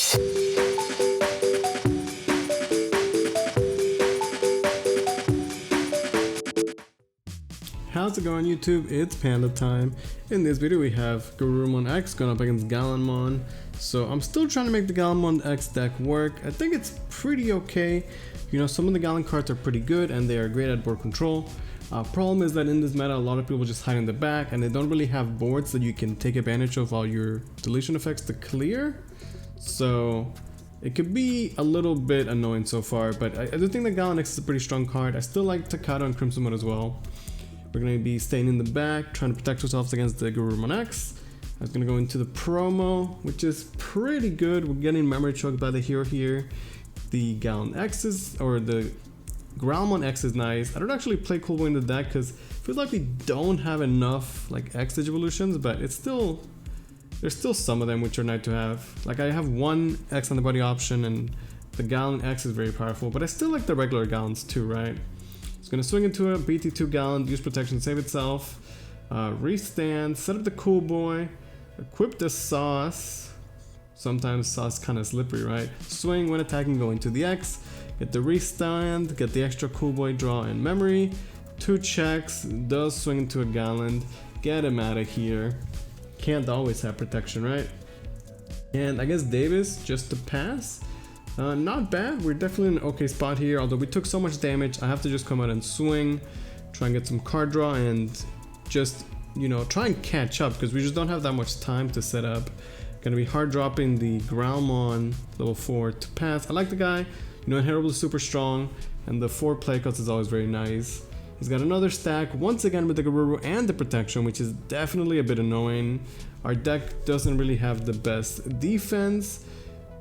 How's it going, YouTube? It's Panda time. In this video we have Garurumon X going up against Gallantmon. So I'm still trying to make the Gallantmon X deck work. I think it's pretty okay. You know, some of the Gallant cards are pretty good and they are great at board control. Problem is that in this meta a lot of people just hide in the back and they don't really have boards that you can take advantage of all your deletion effects to clear. So it could be a little bit annoying so far, but I do think the Gallant X is a pretty strong card. I still like Takata and Crimson Mode as well. We're going to be staying in the back, trying to protect ourselves against the Garurumon X. I was going to go into the promo, which is pretty good. We're getting memory choked by the hero here. The Gallant X is, or the Gallantmon X is nice. I don't actually play Cool Boy in the deck because I feel like we don't have enough like X evolutions, but it's still, there's still some of them which are nice to have. Like I have one X on the body option and the Gallant X is very powerful, but I still like the regular Gallants too, right? It's going to swing into a BT2 Gallant, use protection, save itself, restand, set up the Cool Boy, equip the Sauce. Sometimes Sauce kind of slippery, right? Swing when attacking, go into the X, get the restand, get the extra Cool Boy draw and memory, 2 checks, does swing into a Gallant, get him out of here. Can't always have protection, right? And I guess Davis just to pass. Not bad, we're definitely in an okay spot here, although we took so much damage. I have to just come out and swing, try and get some card draw and just, you know, try and catch up because we just don't have that much time to set up. Gonna be hard dropping the Gallantmon level 4 to pass. I like the guy, you know, Herald is super strong and the 4 play cuts is always very nice. He's got another stack once again with the Garuru and the protection, which is definitely a bit annoying. Our deck doesn't really have the best defense.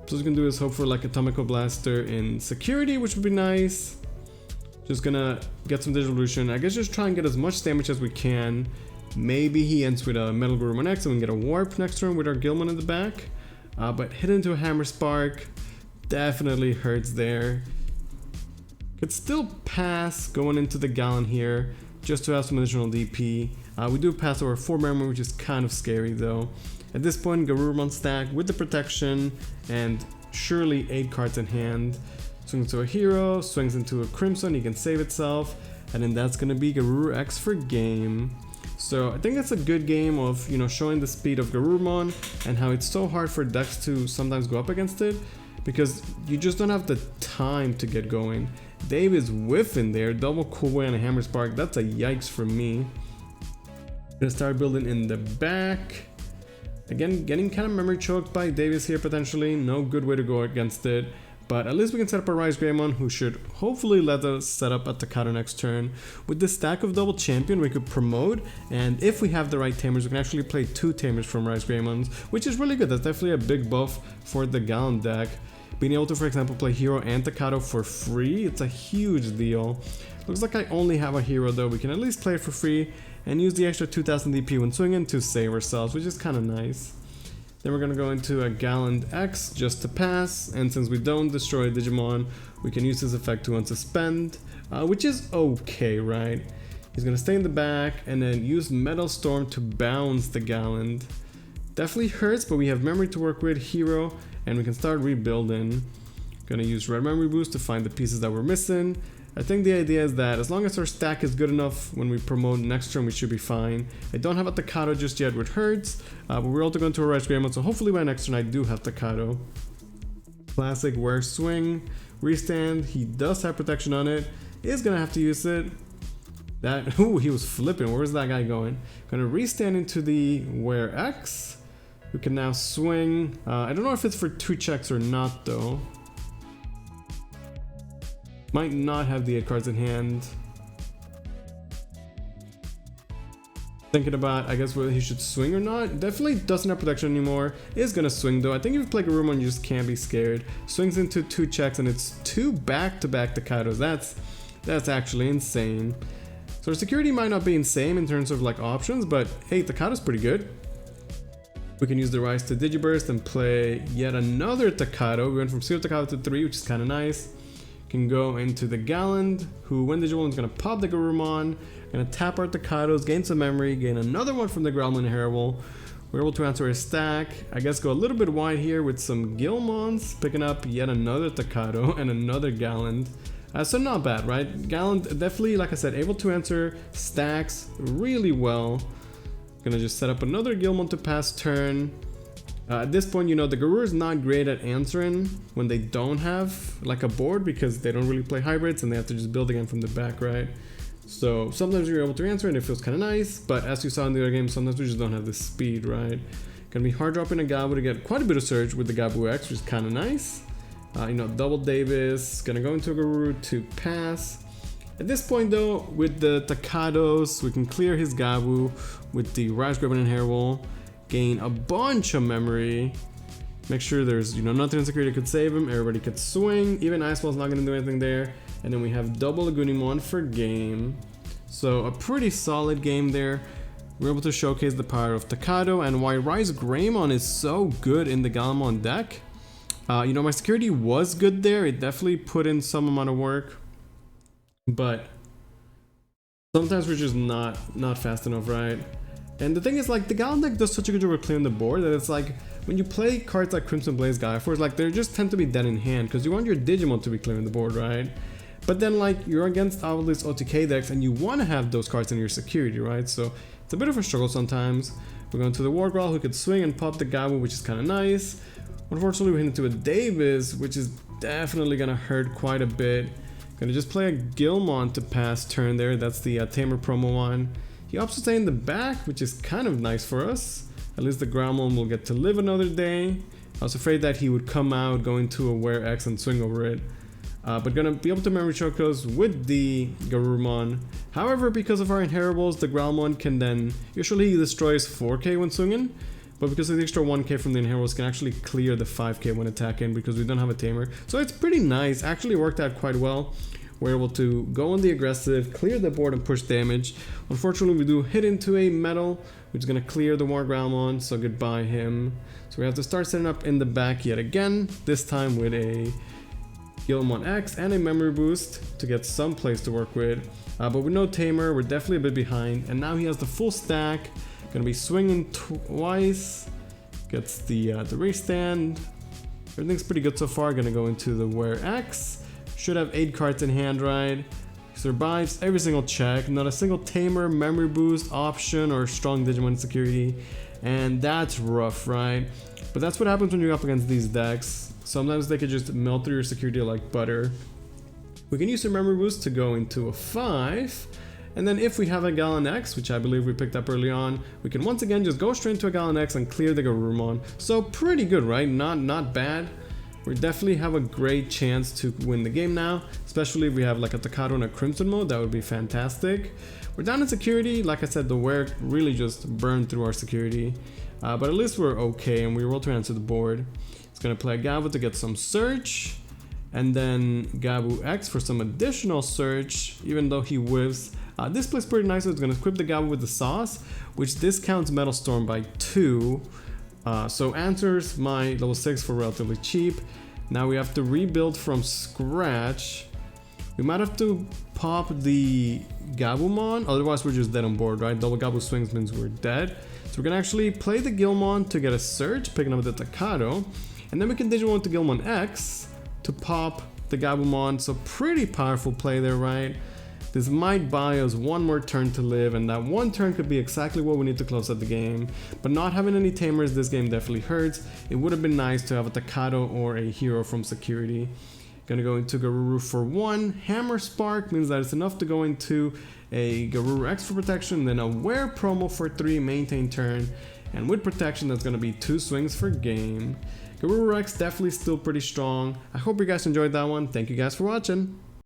So what we can do is hope for like Atomical Blaster in security, which would be nice. Just gonna get some Digivolution. I guess just try and get as much damage as we can. Maybe he ends with a Metal Garurumon X and we can get a Warp next turn with our Gilman in the back. But hit into a Hammer Spark definitely hurts there. Could still pass going into the Gallant here just to have some additional DP. We do pass over 4 memory, which is kind of scary though. At this point, Garurumon stack with the protection and surely 8 cards in hand. Swings into a hero, swings into a Crimson, he can save itself, and then that's gonna be Garuru X for game. So I think that's a good game of, you know, showing the speed of Garurumon and how it's so hard for decks to sometimes go up against it because you just don't have the time to get going. Dave is whiffing there, double Cool Boy and a Hammer Spark, that's a yikes for me. Gonna start building in the back. Again, getting kind of memory choked by Davis here potentially, no good way to go against it. But at least we can set up a Rise Greymon who should hopefully let us set up at Takata next turn. With this stack of double champion we could promote, and if we have the right tamers we can actually play 2 tamers from Rise Greymons, which is really good. That's definitely a big buff for the Gallant deck. Being able to, for example, play Hero and Takata for free, it's a huge deal. Looks like I only have a hero though, we can at least play it for free and use the extra 2000 DP when swinging to save ourselves, which is kind of nice. Then we're going to go into a Gallant X just to pass, and since we don't destroy Digimon, we can use this effect to unsuspend, which is okay, right? He's going to stay in the back and then use Metal Storm to bounce the Gallant. Definitely hurts, but we have memory to work with, hero, and we can start rebuilding. Going to use Red Memory Boost to find the pieces that we're missing. I think the idea is that as long as our stack is good enough when we promote next turn we should be fine. I don't have a Takata just yet which hurts, but we're also going to a Rise Greymon, so hopefully by next turn I do have Takata. Classic where swing, restand, he does have protection on it, is gonna have to use it. That, ooh, he was flipping, where's that guy going? Gonna restand into the Where X, who can now swing. I don't know if it's for 2 checks or not though. Might not have the 8 cards in hand. Thinking about, I guess, whether he should swing or not. Definitely doesn't have protection anymore. Is gonna swing though. I think if you play Garurumon, you just can't be scared. Swings into 2 checks and it's 2 back-to-back Takatos. That's actually insane. So our security might not be insane in terms of like options, but hey, Takato's pretty good. We can use the Rise to Digiburst and play yet another Takato. We went from 0 Takato to 3, which is kind of nice. Can go into the Gallant, who when Digimon is going to pop the Garurumon, going to tap our Takatos, gain some memory, gain another one from the Gallantmon Herald. We're able to answer a stack. I guess go a little bit wide here with some Gillmons, picking up yet another Takado and another Gallant. So not bad, right? Gallant definitely, like I said, able to answer stacks really well. Gonna just set up another Gillmon to pass turn. At this point, you know, the Garuru is not great at answering when they don't have like a board, because they don't really play hybrids and they have to just build again from the back, right? So sometimes you're able to answer and it feels kind of nice, but as you saw in the other game, sometimes we just don't have the speed, right? Gonna be hard dropping a Gabu to get quite a bit of surge with the Gabu X, which is kind of nice. You know, double Davis, gonna go into a Garuru to pass. At this point though, with the Takados, we can clear his Gabu with the Rise Griffin and Hairwall, gain a bunch of memory, make sure there's, you know, nothing in security could save him, everybody could swing, even Ice Ball's not gonna do anything there. And then we have double Agumon for game. So a pretty solid game there. We're able to showcase the power of Takado and why Rise Greymon is so good in the Gallantmon deck. You know, my security was good there. It definitely put in some amount of work, but sometimes we're just not fast enough, right? And the thing is, like, the Gallant deck does such a good job of clearing the board that it's like when you play cards like Crimson Blaze Gaia Force, like they just tend to be dead in hand because you want your Digimon to be clearing the board, right? But then, like, you're against all these OTK decks and you want to have those cards in your security, right? So it's a bit of a struggle sometimes. We're going to the War Growl, who could swing and pop the Gabu, which is kind of nice. Unfortunately, we hit into a Davis, which is definitely gonna hurt quite a bit. Gonna just play a Gillmon to pass turn there. That's the Tamer promo one. He opts to stay in the back, which is kind of nice for us. At least the Growlmon will get to live another day. I was afraid that he would come out, go into a Wear X and swing over it. But gonna be able to memory choke those with the Garurumon. However, because of our inheritables, the Growlmon can then usually he destroys 4k when swinging. But because of the extra 1k from the inheritables, can actually clear the 5k when attacking because we don't have a tamer. So it's pretty nice, actually worked out quite well. We're able to go on the aggressive, clear the board and push damage. Unfortunately, we do hit into a metal, which is going to clear the War Growlmon, so goodbye him. So we have to start setting up in the back yet again, this time with a Gallantmon X and a memory boost to get some place to work with. But with no tamer, we're definitely a bit behind. And now he has the full stack. Gonna be swinging twice, gets the race stand. Everything's pretty good so far. Gonna go into the Wear X. Should have 8 cards in hand, right? Survives every single check. Not a single tamer, memory boost, option, or strong Digimon security. And that's rough, right? But that's what happens when you're up against these decks. Sometimes they could just melt through your security like butter. We can use a memory boost to go into a 5. And then if we have a Gallant X, which I believe we picked up early on, we can once again just go straight into a Gallant X and clear the Garurumon. So pretty good, right? Not bad. We definitely have a great chance to win the game now, especially if we have like a Takado and a Crimson mode. That would be fantastic. We're down in security. Like I said, the Wear really just burned through our security. But at least we're okay and we were able to answer the board. It's going to play a Gabu to get some search. And then Gabu X for some additional search, even though he whiffs. This plays pretty nice, so it's going to equip the Gabu with the sauce, which discounts Metal Storm by 2. So answers my level 6 for relatively cheap. Now we have to rebuild from scratch. We might have to pop the Gabumon, otherwise we're just dead on board, right? Double Gabu swings means we're dead. So we're going to actually play the Gillmon to get a search, picking up the Takado. And then we can Digimon to Gallantmon X to pop the Gabumon. So pretty powerful play there, right? This might buy us one more turn to live, and that one turn could be exactly what we need to close out the game. But not having any tamers, this game definitely hurts. It would have been nice to have a Takado or a hero from security. Gonna go into Garuru for 1. Hammer Spark means that it's enough to go into a Garuru X for protection, then a Wear promo for 3, maintain turn. And with protection, that's gonna be 2 swings for game. Garuru X definitely still pretty strong. I hope you guys enjoyed that one. Thank you guys for watching.